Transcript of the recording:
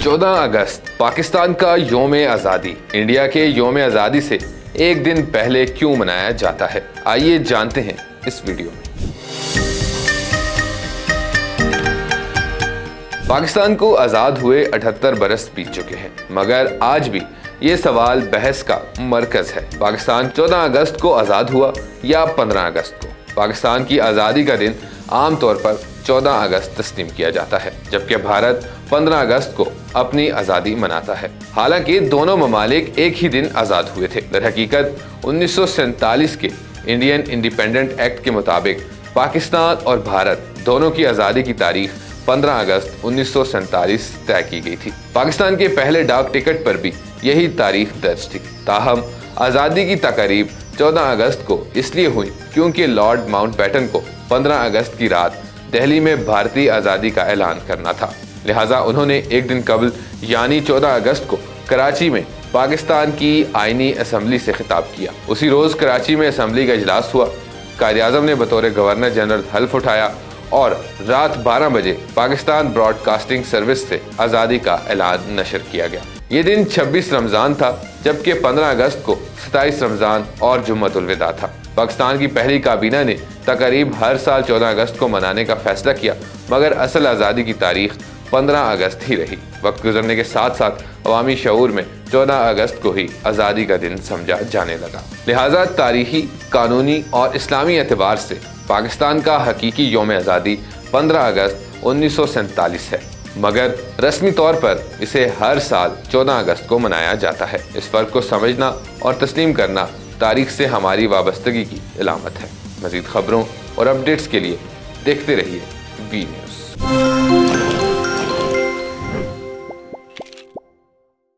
14 अगस्त पाकिस्तान का योम आज़ादी इंडिया के योम आज़ादी से एक दिन पहले क्यों मनाया जाता है, आइए जानते हैं इस वीडियो में। पाकिस्तान को आज़ाद हुए 78 बरस बीत चुके हैं, मगर आज भी ये सवाल बहस का मरकज है। पाकिस्तान 14 अगस्त को आज़ाद हुआ या 15 अगस्त को। पाकिस्तान की आज़ादी का दिन आम तौर पर 14 अगस्त तस्लीम किया जाता है, जबकि भारत 15 अगस्त को अपनी आज़ादी मनाता है। हालांकि दोनों ममालिक एक ही दिन आज़ाद हुए थे। दरहकीकत 1947 के इंडियन इंडिपेंडेंट एक्ट के मुताबिक पाकिस्तान और भारत दोनों की आज़ादी की तारीख 15 अगस्त 1947 तय की गई थी। पाकिस्तान के पहले डाक टिकट पर भी यही तारीख दर्ज थी। ताहम आज़ादी की तकरीब 14 अगस्त को इसलिए हुई क्योंकि लॉर्ड माउंटबेटन को 15 अगस्त की रात दिल्ली में भारतीय आज़ादी का ऐलान करना था। लिहाजा उन्होंने एक दिन कबल यानी 14 अगस्त को कराची में पाकिस्तान की आईनी असम्बली से खिताब किया। उसी रोज़ कराची में असम्बली का इजलास हुआ। कायद-ए-आज़म ने बतौर गवर्नर जनरल हल्फ उठाया और रात 12 बजे पाकिस्तान ब्रॉडकास्टिंग सर्विस से आज़ादी का ऐलान नशर किया गया। ये दिन 26 रमज़ान था, जबकि 15 अगस्त को 27 रमज़ान और जुम्मतुल विदा था। पाकिस्तान की पहली काबीना ने तकरीब हर साल 14 अगस्त को मनाने का फैसला किया, मगर असल आज़ादी की तारीख 15 अगस्त ही रही। वक्त गुजरने के साथ साथ अवामी शऊर में 14 अगस्त को ही आज़ादी का दिन समझा जाने लगा। लिहाजा तारीखी, कानूनी और इस्लामी एतबार से पाकिस्तान का हकीकी योम आज़ादी 15 अगस्त 1947 है, मगर रस्मी तौर पर इसे हर साल 14 अगस्त को मनाया जाता है। इस फ़र्क को समझना और तस्लीम करना तारीख से हमारी वाबस्तगी की इलामत है। मज़ीद खबरों और अपडेट्स के लिए देखते रहिए वी न्यूज़।